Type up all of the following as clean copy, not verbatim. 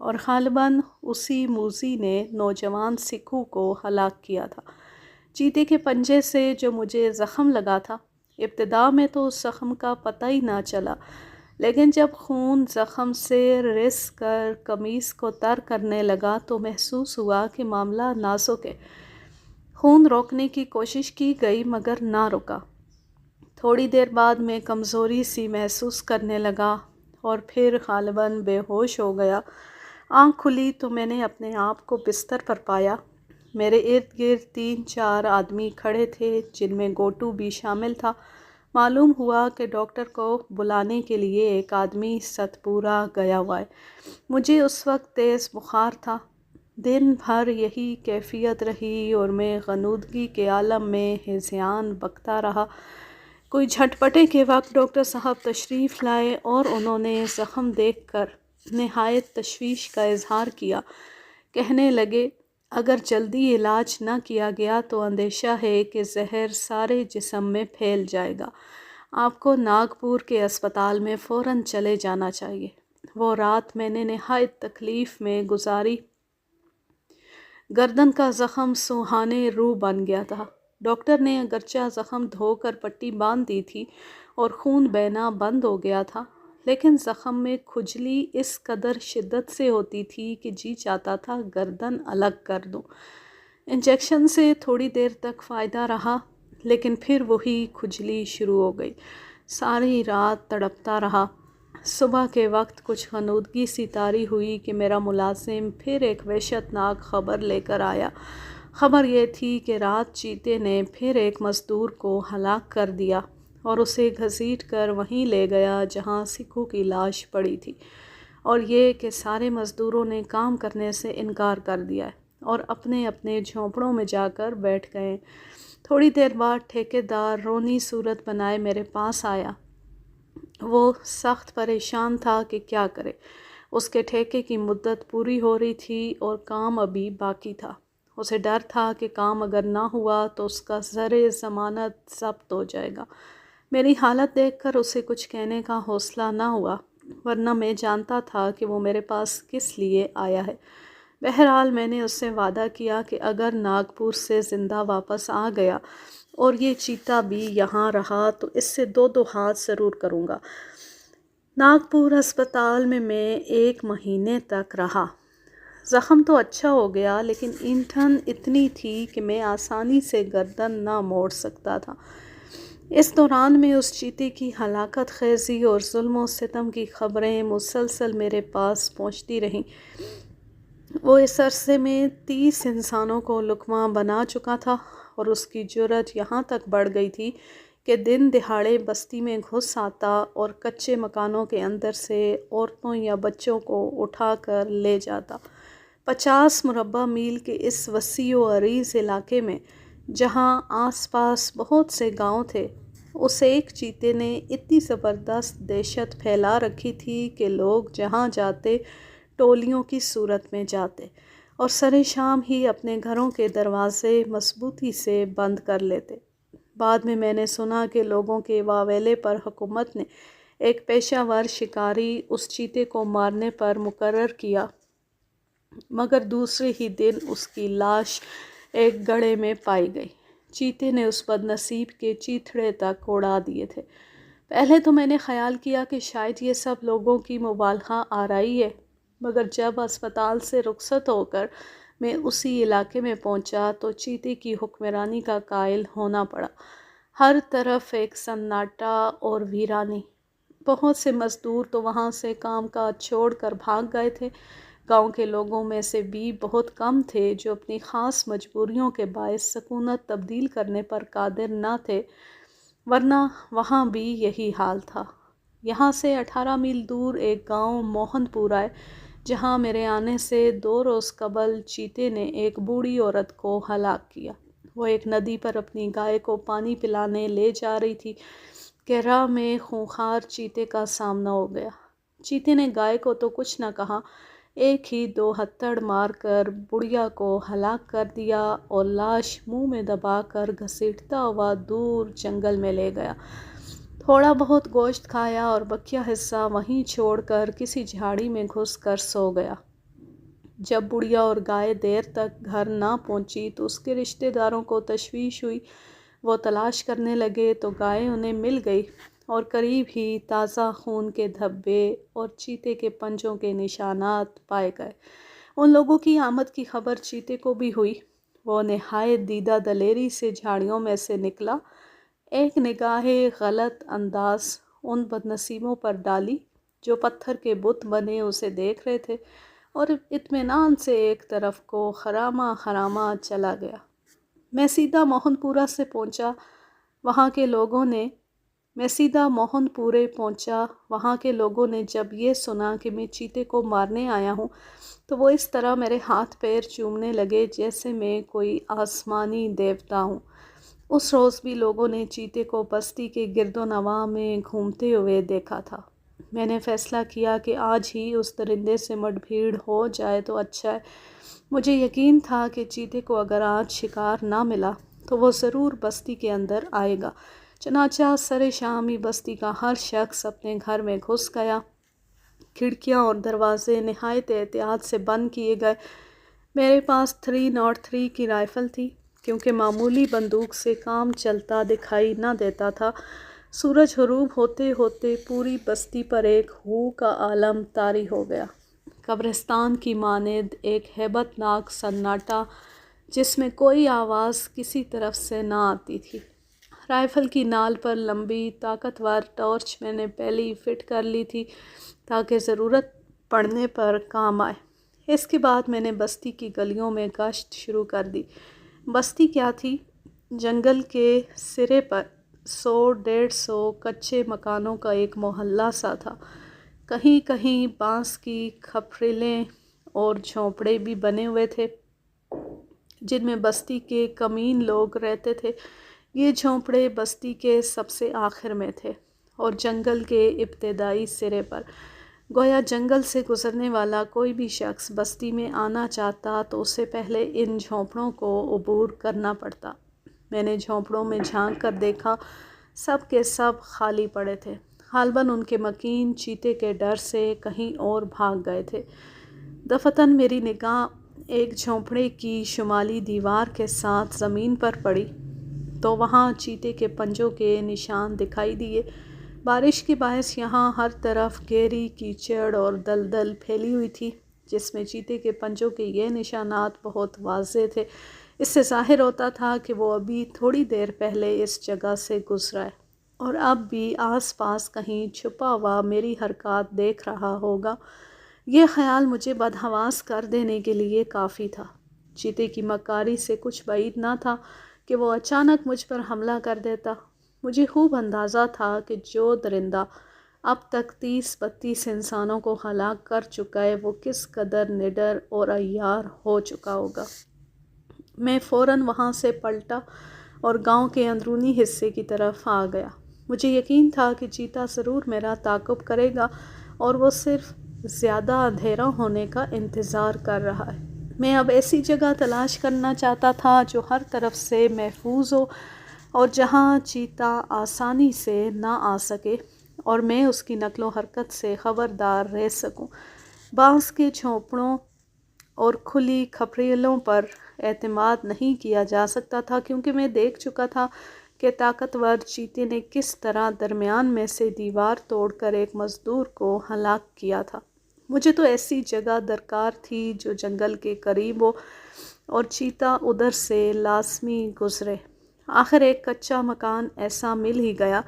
اور غالباً اسی موذی نے نوجوان سکھو کو ہلاک کیا تھا۔ چیتے کے پنجے سے جو مجھے زخم لگا تھا، ابتدا میں تو اس زخم کا پتہ ہی نہ چلا، لیکن جب خون زخم سے رس کر قمیص کو تر کرنے لگا تو محسوس ہوا کہ معاملہ نازک ہے۔ خون روکنے کی کوشش کی گئی مگر نہ رکا۔ تھوڑی دیر بعد میں کمزوری سی محسوس کرنے لگا اور پھر غالباً بے ہوش ہو گیا۔ آنکھ کھلی تو میں نے اپنے آپ کو بستر پر پایا۔ میرے ارد گرد 3-4 آدمی کھڑے تھے جن میں گوٹو بھی شامل تھا۔ معلوم ہوا کہ ڈاکٹر کو بلانے کے لیے ایک آدمی ستپورہ گیا ہوا ہے۔ مجھے اس وقت تیز بخار تھا۔ دن بھر یہی کیفیت رہی اور میں غنودگی کے عالم میں ہذیان بکتا رہا۔ کوئی جھٹپٹے کے وقت ڈاکٹر صاحب تشریف لائے اور انہوں نے زخم دیکھ کر نہایت تشویش کا اظہار کیا۔ کہنے لگے، اگر جلدی علاج نہ کیا گیا تو اندیشہ ہے کہ زہر سارے جسم میں پھیل جائے گا۔ آپ کو ناگپور کے اسپتال میں فوراً چلے جانا چاہیے۔ وہ رات میں نے نہایت تکلیف میں گزاری۔ گردن کا زخم سوہانے روح بن گیا تھا۔ ڈاکٹر نے اگرچہ زخم دھو کر پٹی باندھ دی تھی اور خون بہنا بند ہو گیا تھا، لیکن زخم میں کھجلی اس قدر شدت سے ہوتی تھی کہ جی چاہتا تھا گردن الگ کر دوں۔ انجیکشن سے تھوڑی دیر تک فائدہ رہا، لیکن پھر وہی کھجلی شروع ہو گئی۔ ساری رات تڑپتا رہا۔ صبح کے وقت کچھ غنودگی سی طاری ہوئی کہ میرا ملازم پھر ایک وحشت ناک خبر لے کر آیا۔ خبر یہ تھی کہ رات چیتے نے پھر ایک مزدور کو ہلاک کر دیا اور اسے گھسیٹ کر وہیں لے گیا جہاں سکھو کی لاش پڑی تھی، اور یہ کہ سارے مزدوروں نے کام کرنے سے انکار کر دیا ہے اور اپنے اپنے جھونپڑوں میں جا کر بیٹھ گئے۔ تھوڑی دیر بعد ٹھیکیدار رونی صورت بنائے میرے پاس آیا۔ وہ سخت پریشان تھا کہ کیا کرے۔ اس کے ٹھیکے کی مدت پوری ہو رہی تھی اور کام ابھی باقی تھا۔ اسے ڈر تھا کہ کام اگر نہ ہوا تو اس کا زرِ ضمانت ضبط ہو جائے گا۔ میری حالت دیکھ کر اسے کچھ کہنے کا حوصلہ نہ ہوا، ورنہ میں جانتا تھا کہ وہ میرے پاس کس لیے آیا ہے۔ بہرحال میں نے اس سے وعدہ کیا کہ اگر ناگپور سے زندہ واپس آ گیا اور یہ چیتا بھی یہاں رہا تو اس سے 2 ہاتھ ضرور کروں گا۔ ناگپور اسپتال میں 1 مہینے تک رہا۔ زخم تو اچھا ہو گیا، لیکن اینٹھن اتنی تھی کہ میں آسانی سے گردن نہ موڑ سکتا تھا۔ اس دوران میں اس چیتے کی ہلاکت خیزی اور ظلم و ستم کی خبریں مسلسل میرے پاس پہنچتی رہیں۔ وہ اس عرصے میں 30 انسانوں کو لقمہ بنا چکا تھا اور اس کی جرأت یہاں تک بڑھ گئی تھی کہ دن دہاڑے بستی میں گھس آتا اور کچے مکانوں کے اندر سے عورتوں یا بچوں کو اٹھا کر لے جاتا۔ 50 مربع میل کے اس وسیع و عریض علاقے میں، جہاں آس پاس بہت سے گاؤں تھے، اس ایک چیتے نے اتنی زبردست دہشت پھیلا رکھی تھی کہ لوگ جہاں جاتے ٹولیوں کی صورت میں جاتے اور سرِ شام ہی اپنے گھروں کے دروازے مضبوطی سے بند کر لیتے۔ بعد میں نے سنا کہ لوگوں کے واویلے پر حکومت نے ایک پیشہ ور شکاری اس چیتے کو مارنے پر مقرر کیا، مگر دوسرے ہی دن اس کی لاش ایک گڑھے میں پائی گئی۔ چیتے نے اس بد نصیب کے چیتھڑے تک اڑا دیے تھے۔ پہلے تو میں نے خیال کیا کہ شاید یہ سب لوگوں کی مبالغہ آرائی ہے، مگر جب اسپتال سے رخصت ہو کر میں اسی علاقے میں پہنچا تو چیتے کی حکمرانی کا قائل ہونا پڑا۔ ہر طرف ایک سناٹا اور ویرانی۔ بہت سے مزدور تو وہاں سے کام کاج چھوڑ کر بھاگ گئے تھے۔ گاؤں کے لوگوں میں سے بھی بہت کم تھے جو اپنی خاص مجبوریوں کے باعث سکونت تبدیل کرنے پر قادر نہ تھے، ورنہ وہاں بھی یہی حال تھا۔ یہاں سے 18 میل دور ایک گاؤں موہن پورہ ہے، جہاں میرے آنے سے 2 روز قبل چیتے نے ایک بوڑھی عورت کو ہلاک کیا۔ وہ ایک ندی پر اپنی گائے کو پانی پلانے لے جا رہی تھی کہ راہ میں خونخوار چیتے کا سامنا ہو گیا۔ چیتے نے گائے کو تو کچھ نہ کہا، ایک ہی 2 ہتھڑ مار کر بڑھیا کو ہلاک کر دیا اور لاش منہ میں دبا کر گھسیٹتا ہوا دور جنگل میں لے گیا۔ تھوڑا بہت گوشت کھایا اور بقیہ حصہ وہیں چھوڑ کر کسی جھاڑی میں گھس کر سو گیا۔ جب بڑھیا اور گائے دیر تک گھر نہ پہنچی تو اس کے رشتہ داروں کو تشویش ہوئی۔ وہ تلاش کرنے لگے تو گائے انہیں مل گئی اور قریب ہی تازہ خون کے دھبے اور چیتے کے پنجوں کے نشانات پائے گئے۔ ان لوگوں کی آمد کی خبر چیتے کو بھی ہوئی۔ وہ نہایت دیدہ دلیری سے جھاڑیوں میں سے نکلا، ایک نگاہ غلط انداز ان بد نصیبوں پر ڈالی جو پتھر کے بت بنے اسے دیکھ رہے تھے، اور اطمینان سے ایک طرف کو خراما خراما چلا گیا۔ میں سیدھا موہن پورہ سے پہنچا، وہاں کے لوگوں نے جب یہ سنا کہ میں چیتے کو مارنے آیا ہوں تو وہ اس طرح میرے ہاتھ پیر چومنے لگے جیسے میں کوئی آسمانی دیوتا ہوں۔ اس روز بھی لوگوں نے چیتے کو بستی کے گرد و نواح میں گھومتے ہوئے دیکھا تھا۔ میں نے فیصلہ کیا کہ آج ہی اس درندے سے مڈ بھیڑ ہو جائے تو اچھا ہے۔ مجھے یقین تھا کہ چیتے کو اگر آج شکار نہ ملا تو وہ ضرور بستی کے اندر آئے گا۔ چنانچہ سر شام ہی بستی کا ہر شخص اپنے گھر میں گھس گیا۔ کھڑکیاں اور دروازے نہایت احتیاط سے بند کیے گئے۔ میرے پاس 303 کی رائفل تھی، کیونکہ معمولی بندوق سے کام چلتا دکھائی نہ دیتا تھا۔ سورج غروب ہوتے ہوتے پوری بستی پر ایک ہو کا عالم طاری ہو گیا۔ قبرستان کی مانند ایک ہیبت ناک سناٹا جس میں کوئی آواز کسی طرف سے نہ آتی تھی۔ رائفل کی نال پر لمبی طاقتور ٹارچ میں نے پہلے ہی فٹ کر لی تھی تاکہ ضرورت پڑنے پر کام آئے۔ اس کے بعد میں نے بستی کی گلیوں میں گشت شروع کر دی۔ بستی کیا تھی؟ جنگل کے سرے پر 100-150 کچے مکانوں کا ایک محلہ سا تھا۔ کہیں کہیں بانس کی کھپریلیں اور جھونپڑے بھی بنے ہوئے تھے جن میں بستی کے کمین لوگ رہتے تھے۔ یہ جھونپڑے بستی کے سب سے آخر میں تھے اور جنگل کے ابتدائی سرے پر۔ گویا جنگل سے گزرنے والا کوئی بھی شخص بستی میں آنا چاہتا تو اسے پہلے ان جھونپڑوں کو عبور کرنا پڑتا۔ میں نے جھونپڑوں میں جھانک کر دیکھا، سب کے سب خالی پڑے تھے۔ غالباً ان کے مکین چیتے کے ڈر سے کہیں اور بھاگ گئے تھے۔ دفعتاً میری نگاہ ایک جھونپڑے کی شمالی دیوار کے ساتھ زمین پر پڑی تو وہاں چیتے کے پنجوں کے نشان دکھائی دیے۔ بارش کے باعث یہاں ہر طرف گہری کیچڑ اور دلدل پھیلی ہوئی تھی، جس میں چیتے کے پنجوں کے یہ نشانات بہت واضح تھے۔ اس سے ظاہر ہوتا تھا کہ وہ ابھی تھوڑی دیر پہلے اس جگہ سے گزرا ہے اور اب بھی آس پاس کہیں چھپا ہوا میری حرکات دیکھ رہا ہوگا۔ یہ خیال مجھے بدحواس کر دینے کے لیے کافی تھا۔ چیتے کی مکاری سے کچھ بعید نہ تھا کہ وہ اچانک مجھ پر حملہ کر دیتا۔ مجھے خوب اندازہ تھا کہ جو درندہ اب تک 30-32 انسانوں کو ہلاک کر چکا ہے وہ کس قدر نڈر اور عیار ہو چکا ہوگا۔ میں فوراً وہاں سے پلٹا اور گاؤں کے اندرونی حصے کی طرف آ گیا۔ مجھے یقین تھا کہ چیتا ضرور میرا تعاقب کرے گا اور وہ صرف زیادہ اندھیرا ہونے کا انتظار کر رہا ہے۔ میں اب ایسی جگہ تلاش کرنا چاہتا تھا جو ہر طرف سے محفوظ ہو اور جہاں چیتا آسانی سے نہ آ سکے اور میں اس کی نقل و حرکت سے خبردار رہ سکوں۔ بانس کے جھونپڑوں اور کھلی کھپریلوں پر اعتماد نہیں کیا جا سکتا تھا، کیونکہ میں دیکھ چکا تھا کہ طاقتور چیتے نے کس طرح درمیان میں سے دیوار توڑ کر ایک مزدور کو ہلاک کیا تھا۔ مجھے تو ایسی جگہ درکار تھی جو جنگل کے قریب ہو اور چیتا ادھر سے لازمی گزرے۔ آخر ایک کچا مکان ایسا مل ہی گیا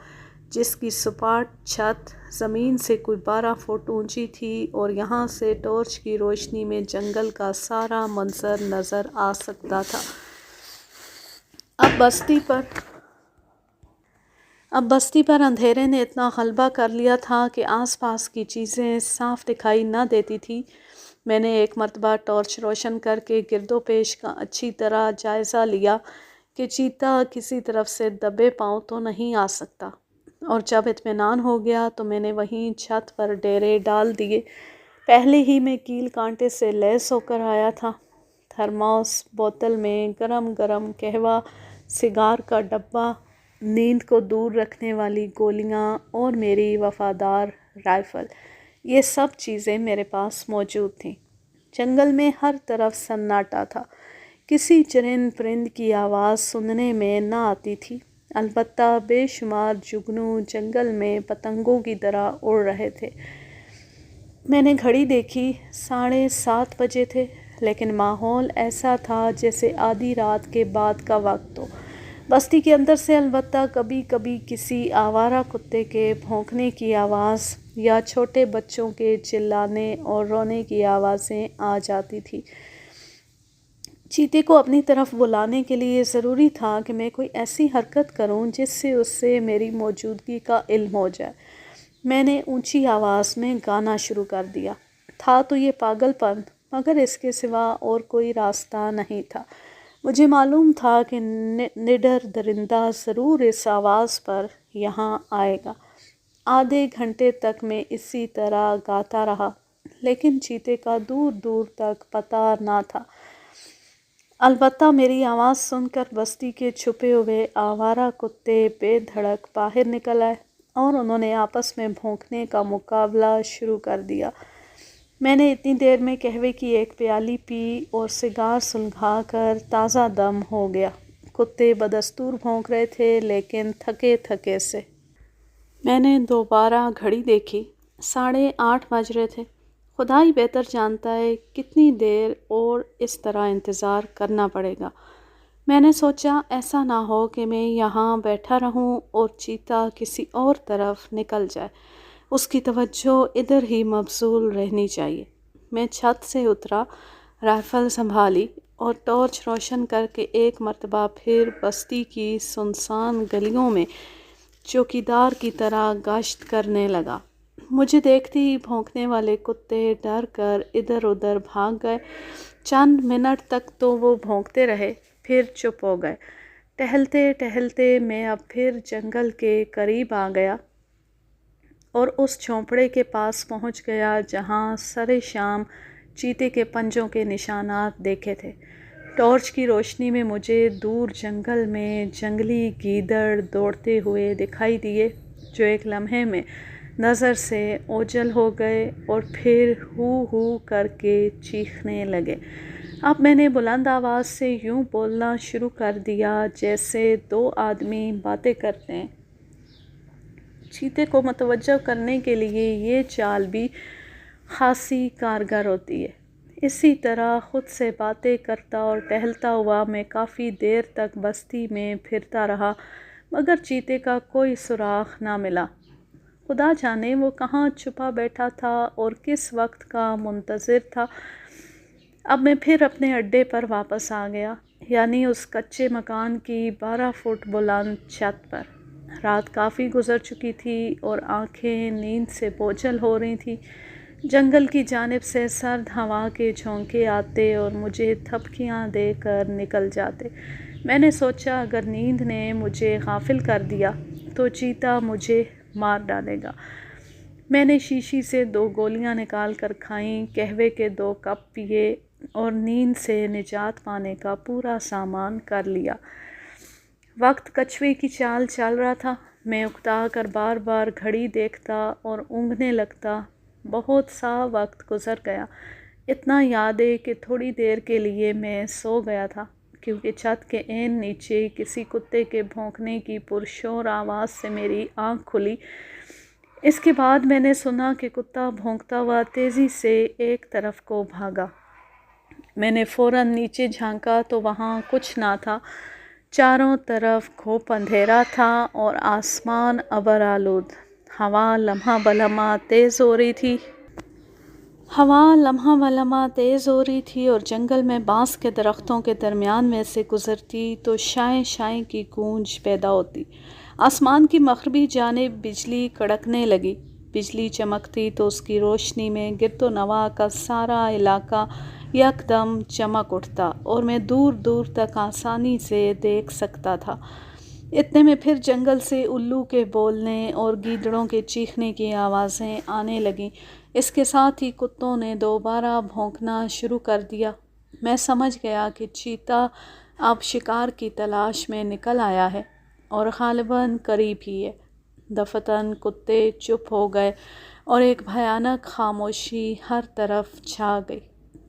جس کی سپاٹ چھت زمین سے کوئی 12 فٹ اونچی تھی اور یہاں سے ٹارچ کی روشنی میں جنگل کا سارا منظر نظر آ سکتا تھا۔ اب بستی پر اندھیرے نے اتنا غلبہ کر لیا تھا کہ آس پاس کی چیزیں صاف دکھائی نہ دیتی تھیں۔ میں نے ایک مرتبہ ٹارچ روشن کر کے گرد و پیش کا اچھی طرح جائزہ لیا کہ چیتا کسی طرف سے دبے پاؤں تو نہیں آ سکتا، اور جب اطمینان ہو گیا تو میں نے وہیں چھت پر ڈیرے ڈال دیے۔ پہلے ہی میں کیل کانٹے سے لیس ہو کر آیا تھا۔ تھرموس بوتل میں گرم گرم قہوہ، سگار کا ڈبہ، نیند کو دور رکھنے والی گولیاں اور میری وفادار رائفل، یہ سب چیزیں میرے پاس موجود تھیں۔ جنگل میں ہر طرف سناٹا تھا، کسی چرند پرند کی آواز سننے میں نہ آتی تھی، البتہ بے شمار جگنو جنگل میں پتنگوں کی طرح اڑ رہے تھے۔ میں نے گھڑی دیکھی، 7:30 بجے تھے، لیکن ماحول ایسا تھا جیسے آدھی رات کے بعد کا وقت ہو۔ بستی کے اندر سے البتہ کبھی کبھی کسی آوارہ کتے کے بھونکنے کی آواز یا چھوٹے بچوں کے چلانے اور رونے کی آوازیں آ جاتی تھیں۔ چیتے کو اپنی طرف بلانے کے لیے ضروری تھا کہ میں کوئی ایسی حرکت کروں جس سے اسے میری موجودگی کا علم ہو جائے۔ میں نے اونچی آواز میں گانا شروع کر دیا۔ تھا تو یہ پاگل پن، مگر اس کے سوا اور کوئی راستہ نہیں تھا۔ مجھے معلوم تھا کہ نڈر درندہ ضرور اس آواز پر یہاں آئے گا۔ آدھے گھنٹے تک میں اسی طرح گاتا رہا، لیکن چیتے کا دور دور تک پتہ نہ تھا۔ البتہ میری آواز سن کر بستی کے چھپے ہوئے آوارہ کتے بے دھڑک باہر نکل آئے اور انہوں نے آپس میں بھونکنے کا مقابلہ شروع کر دیا۔ میں نے اتنی دیر میں قہوے کی ایک پیالی پی اور سگار سلگھا کر تازہ دم ہو گیا۔ کتے بدستور بھونک رہے تھے، لیکن تھکے تھکے سے۔ میں نے دوبارہ گھڑی دیکھی، 8:30 بج رہے تھے۔ خدا ہی بہتر جانتا ہے کتنی دیر اور اس طرح انتظار کرنا پڑے گا۔ میں نے سوچا ایسا نہ ہو کہ میں یہاں بیٹھا رہوں اور چیتا کسی اور طرف نکل جائے، اس کی توجہ ادھر ہی مبذول رہنی چاہیے۔ میں چھت سے اترا، رائفل سنبھالی اور ٹارچ روشن کر کے ایک مرتبہ پھر بستی کی سنسان گلیوں میں چوکیدار کی طرح گشت کرنے لگا۔ مجھے دیکھتے ہی بھونکنے والے کتے ڈر کر ادھر ادھر بھاگ گئے۔ چند منٹ تک تو وہ بھونکتے رہے، پھر چپ ہو گئے۔ ٹہلتے ٹہلتے میں اب پھر جنگل کے قریب آ گیا اور اس جھونپڑے کے پاس پہنچ گیا جہاں سرِ شام چیتے کے پنجوں کے نشانات دیکھے تھے۔ ٹارچ کی روشنی میں مجھے دور جنگل میں جنگلی گیدڑ دوڑتے ہوئے دکھائی دیے، جو ایک لمحے میں نظر سے اوجھل ہو گئے اور پھر ہو ہو کر کے چیخنے لگے۔ اب میں نے بلند آواز سے یوں بولنا شروع کر دیا جیسے دو آدمی باتیں کرتے ہیں۔ چیتے کو متوجہ کرنے کے لیے یہ چال بھی خاصی کارگر ہوتی ہے۔ اسی طرح خود سے باتیں کرتا اور ٹہلتا ہوا میں کافی دیر تک بستی میں پھرتا رہا، مگر چیتے کا کوئی سراغ نہ ملا۔ خدا جانے وہ کہاں چھپا بیٹھا تھا اور کس وقت کا منتظر تھا۔ اب میں پھر اپنے اڈے پر واپس آ گیا، یعنی اس کچے مکان کی 12 فٹ بلند چھت پر۔ رات کافی گزر چکی تھی اور آنکھیں نیند سے بوجھل ہو رہی تھیں۔ جنگل کی جانب سے سرد ہوا کے جھونکے آتے اور مجھے تھپکیاں دے کر نکل جاتے۔ میں نے سوچا اگر نیند نے مجھے غافل کر دیا تو چیتا مجھے مار ڈالے گا۔ میں نے شیشی سے 2 گولیاں نکال کر کھائیں، قہوے کے 2 کپ پیے اور نیند سے نجات پانے کا پورا سامان کر لیا۔ وقت کچھوے کی چال چل رہا تھا۔ میں اکتا کر بار بار گھڑی دیکھتا اور اونگنے لگتا۔ بہت سا وقت گزر گیا۔ اتنا یاد ہے کہ تھوڑی دیر کے لیے میں سو گیا تھا، کیونکہ چھت کے عین نیچے کسی کتے کے بھونکنے کی پرشور آواز سے میری آنکھ کھلی۔ اس کے بعد میں نے سنا کہ کتا بھونکتا ہوا تیزی سے ایک طرف کو بھاگا۔ میں نے فوراً نیچے جھانکا تو وہاں کچھ نہ تھا۔ چاروں طرف گھوپ اندھیرا تھا اور آسمان ابر آلود۔ ہوا لمحہ بلمحہ تیز ہو رہی تھی اور جنگل میں بانس کے درختوں کے درمیان میں سے گزرتی تو شائیں شائیں کی گونج پیدا ہوتی۔ آسمان کی مغربی جانب بجلی کڑکنے لگی۔ بجلی چمکتی تو اس کی روشنی میں گرد و نواح کا سارا علاقہ یکدم چمک اٹھتا اور میں دور دور تک آسانی سے دیکھ سکتا تھا۔ اتنے میں پھر جنگل سے الو کے بولنے اور گیدڑوں کے چیخنے کی آوازیں آنے لگیں۔ اس کے ساتھ ہی کتوں نے دوبارہ بھونکنا شروع کر دیا۔ میں سمجھ گیا کہ چیتا اب شکار کی تلاش میں نکل آیا ہے اور غالباً قریب ہی ہے۔ دفتن کتے چپ ہو گئے اور ایک بھیانک خاموشی ہر طرف چھا گئی۔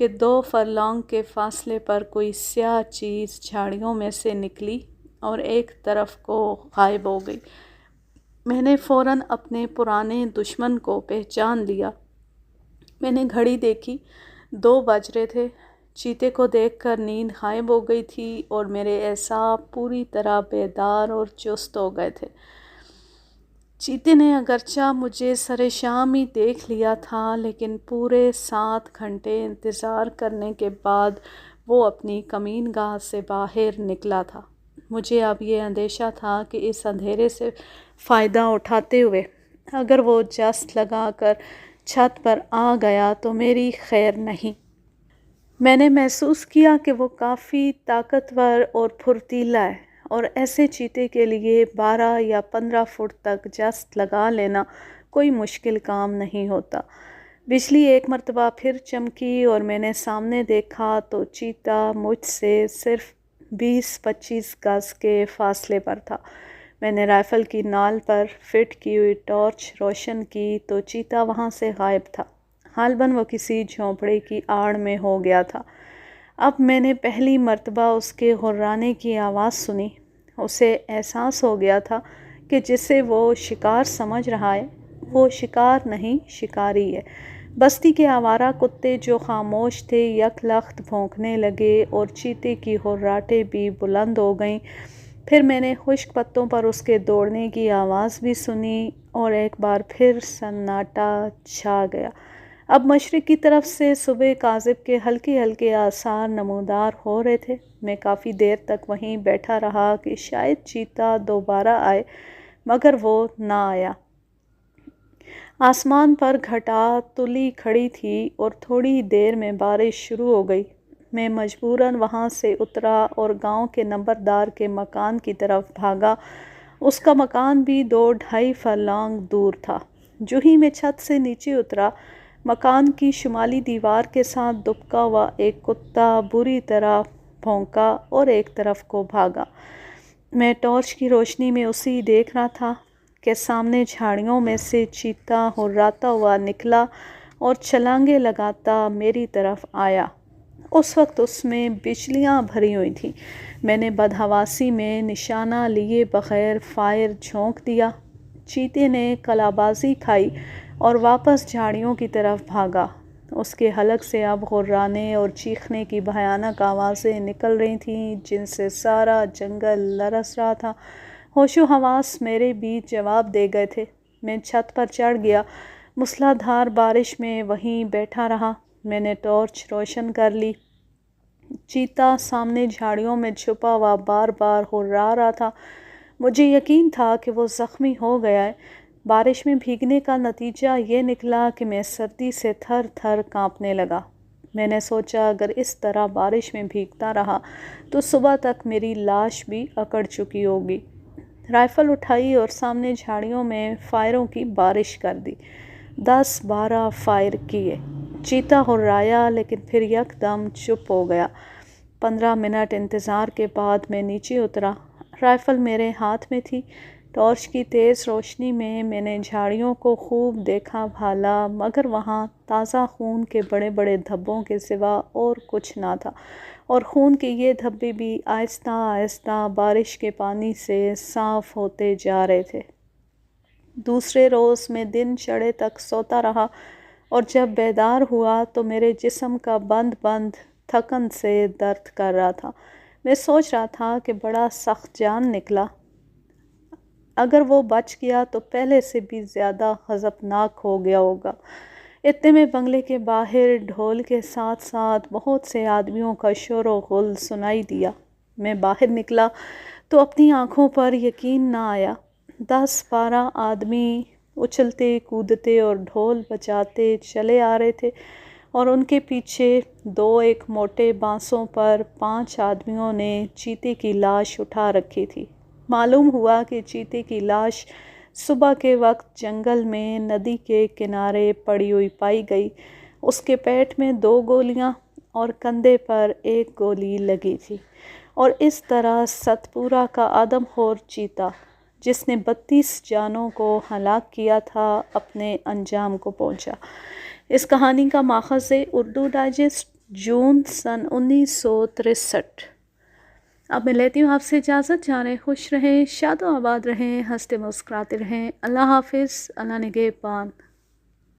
کہ 2 فرلانگ کے فاصلے پر کوئی سیاہ چیز جھاڑیوں میں سے نکلی اور ایک طرف کو غائب ہو گئی۔ میں نے فوراً اپنے پرانے دشمن کو پہچان لیا۔ میں نے گھڑی دیکھی، 2 بج رہے تھے۔ چیتے کو دیکھ کر نیند غائب ہو گئی تھی اور میرے اعصاب پوری طرح بیدار اور چست ہو گئے تھے۔ چیتے نے اگرچہ مجھے سر شام ہی دیکھ لیا تھا، لیکن پورے 7 گھنٹے انتظار کرنے کے بعد وہ اپنی کمین گاہ سے باہر نکلا تھا۔ مجھے اب یہ اندیشہ تھا کہ اس اندھیرے سے فائدہ اٹھاتے ہوئے اگر وہ جست لگا کر چھت پر آ گیا تو میری خیر نہیں۔ میں نے محسوس کیا کہ وہ کافی طاقتور اور پھرتیلا ہے، اور ایسے چیتے کے لیے 12 یا 15 فٹ تک جست لگا لینا کوئی مشکل کام نہیں ہوتا۔ بجلی ایک مرتبہ پھر چمکی اور میں نے سامنے دیکھا تو چیتا مجھ سے صرف 20-25 گز کے فاصلے پر تھا۔ میں نے رائفل کی نال پر فٹ کی ہوئی ٹارچ روشن کی تو چیتا وہاں سے غائب تھا۔ غالباً وہ کسی جھونپڑے کی آڑ میں ہو گیا تھا۔ اب میں نے پہلی مرتبہ اس کے غرانے کی آواز سنی۔ اسے احساس ہو گیا تھا کہ جسے وہ شکار سمجھ رہا ہے وہ شکار نہیں، شکاری ہے۔ بستی کے آوارہ کتے جو خاموش تھے یک لخت بھونکنے لگے اور چیتے کی غراٹیں بھی بلند ہو گئیں۔ پھر میں نے خشک پتوں پر اس کے دوڑنے کی آواز بھی سنی اور ایک بار پھر سناٹا چھا گیا۔ اب مشرق کی طرف سے صبح کاذب کے ہلکے ہلکے آثار نمودار ہو رہے تھے۔ میں کافی دیر تک وہیں بیٹھا رہا کہ شاید چیتا دوبارہ آئے، مگر وہ نہ آیا۔ آسمان پر گھٹا تلی کھڑی تھی اور تھوڑی دیر میں بارش شروع ہو گئی۔ میں مجبوراً وہاں سے اترا اور گاؤں کے نمبردار کے مکان کی طرف بھاگا۔ اس کا مکان بھی 2-2.5 فرلانگ دور تھا۔ جو ہی میں چھت سے نیچے اترا، مکان کی شمالی دیوار کے ساتھ دبکا ہوا ایک کتا بری طرح بھونکا اور ایک طرف کو بھاگا۔ میں ٹارچ کی روشنی میں اسی دیکھ رہا تھا کہ سامنے جھاڑیوں میں سے چیتا ہراتا ہوا نکلا اور چھلانگیں لگاتا میری طرف آیا۔ اس وقت اس میں بجلیاں بھری ہوئی تھیں۔ میں نے بدحواسی میں نشانہ لیے بغیر فائر جھونک دیا۔ چیتے نے قلابازی کھائی اور واپس جھاڑیوں کی طرف بھاگا۔ اس کے حلق سے اب غرانے اور چیخنے کی بھیانک آوازیں نکل رہی تھیں جن سے سارا جنگل لرز رہا تھا۔ ہوش و حواس میرے بھی جواب دے گئے تھے۔ میں چھت پر چڑھ گیا، موسلا دھار بارش میں وہیں بیٹھا رہا۔ میں نے ٹارچ روشن کر لی۔ چیتا سامنے جھاڑیوں میں چھپا ہوا بار بار ہررا رہا تھا۔ مجھے یقین تھا کہ وہ زخمی ہو گیا ہے۔ بارش میں بھیگنے کا نتیجہ یہ نکلا کہ میں سردی سے تھر تھر کانپنے لگا۔ میں نے سوچا اگر اس طرح بارش میں بھیگتا رہا تو صبح تک میری لاش بھی اکڑ چکی ہوگی۔ رائفل اٹھائی اور سامنے جھاڑیوں میں فائروں کی بارش کر دی۔ 10-12 فائر کیے۔ چیتا ہرایا لیکن پھر یکدم چپ ہو گیا۔ 15 منٹ انتظار کے بعد میں نیچے اترا۔ رائفل میرے ہاتھ میں تھی۔ ٹارچ کی تیز روشنی میں نے جھاڑیوں کو خوب دیکھا بھالا، مگر وہاں تازہ خون کے بڑے بڑے دھبوں کے سوا اور کچھ نہ تھا، اور خون کے یہ دھبے بھی آہستہ آہستہ بارش کے پانی سے صاف ہوتے جا رہے تھے۔ دوسرے روز میں دن چڑھے تک سوتا رہا، اور جب بیدار ہوا تو میرے جسم کا بند بند تھکن سے درد کر رہا تھا۔ میں سوچ رہا تھا کہ بڑا سخت جان نکلا۔ اگر وہ بچ گیا تو پہلے سے بھی زیادہ غضبناک ہو گیا ہوگا۔ اتنے میں بنگلے کے باہر ڈھول کے ساتھ ساتھ بہت سے آدمیوں کا شور و غل سنائی دیا۔ میں باہر نکلا تو اپنی آنکھوں پر یقین نہ آیا۔ 10-12 آدمی اچھلتے کودتے اور ڈھول بجاتے چلے آ رہے تھے، اور ان کے پیچھے 2 موٹے بانسوں پر 5 آدمیوں نے چیتے کی لاش اٹھا رکھی تھی۔ معلوم ہوا کہ چیتے کی لاش صبح کے وقت جنگل میں ندی کے کنارے پڑی ہوئی پائی گئی۔ اس کے پیٹ میں 2 گولیاں اور کندھے پر 1 گولی لگی تھی، اور اس طرح ستپورہ کا آدم خور چیتا جس نے 32 جانوں کو ہلاک کیا تھا اپنے انجام کو پہنچا۔ اس کہانی کا ماخذ ہے اردو ڈائجسٹ، جون سن 1963۔ اب میں لیتی ہوں آپ سے اجازت، جانے خوش رہیں، شاد و آباد رہیں، ہنستے مسکراتے رہیں۔ اللہ حافظ، اللہ نگہبان۔